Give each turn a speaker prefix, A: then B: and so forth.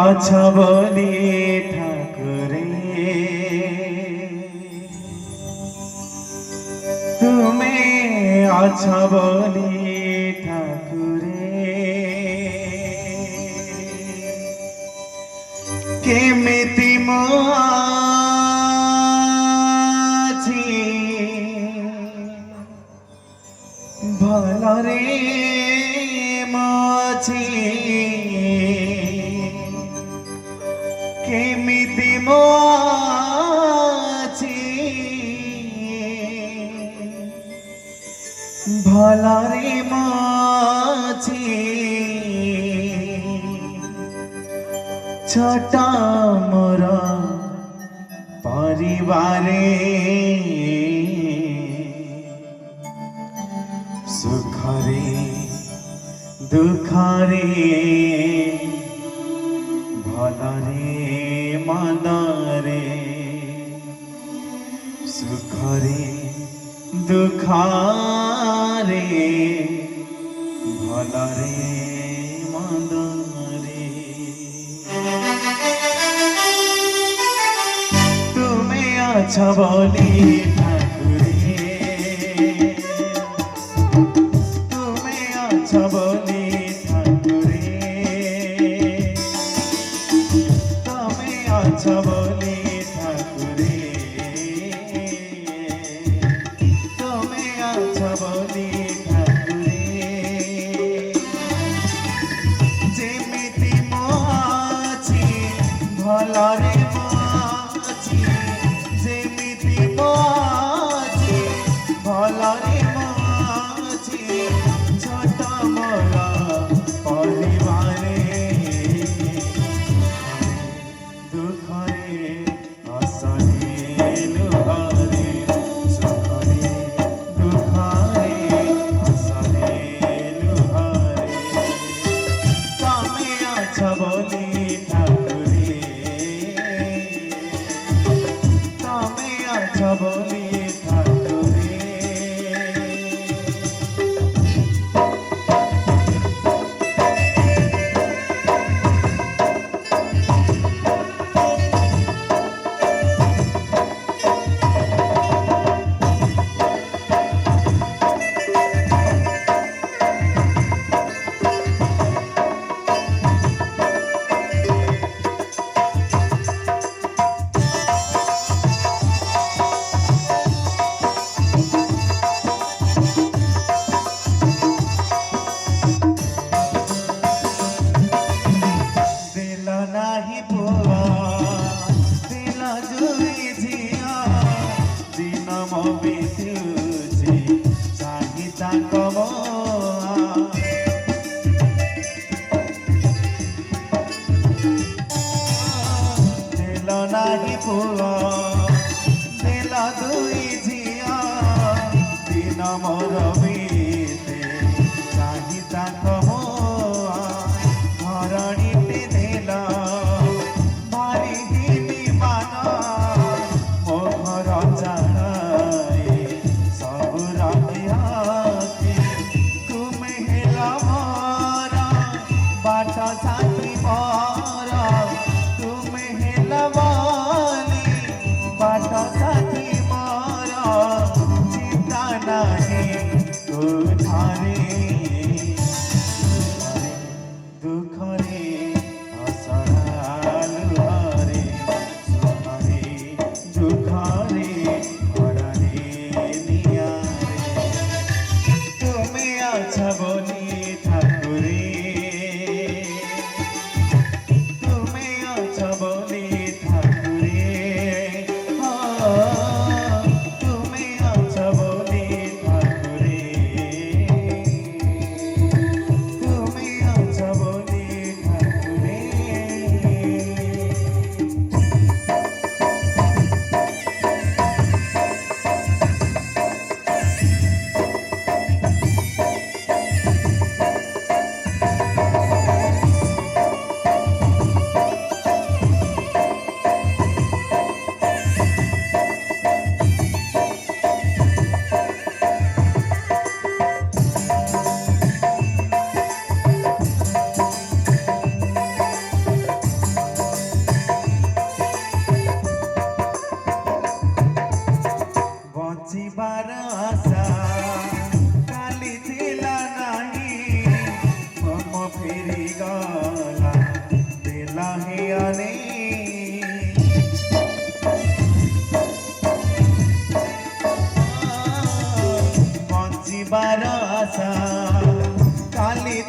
A: আচ্ছা বলি ঠাকুরে, তুমি আচ্ছা বলি ঠাকুরে, কেমিতি মাছি ভালরে মাছি, কেমিতি মাছি ভালরে মাছি, ছটা মোর পরিবারে সুখরে দুঃখরে ভলরে মন্দরে, সুখরে দুঃখরে ভলরে মন্দরে, তুমি আছো বলি ঠাকুরে, তুমি আছো বলি ঠাকুরে, তুমি আছো বলি ঠাকুরে, তুমি আছো বলি ঠাকুরে, যেমিতি মাছি ভলরে মাছি, যেমিতি মাছি ভলরে মাছি, ছোট মোর পরিবারে দুঃখরে হসরে লুহরে, সুখরে দুঃখরে হসরে লুহরে, তুমি আছো বলি ঠাকুরে, তুমি আছো বলি ঠাকুরে। नाही पुआ दिल जुई झिया, दिन मो बितुची चाहिता कमोआ, दिल नाही पुआ दिल दुई झिया, दिन मोर बीते चाहिता कमोआ, धरणीटे दिल भारी दिनी मान, मो घर जाए सब रखी, तुम हेल मोर बाट साथी मोर, तुम हेल बोली बाट साथी मोर, चिंता नहीं तुझरे दुखरे हसरे फेरी गला देला हियाने बंचिबार आशा काली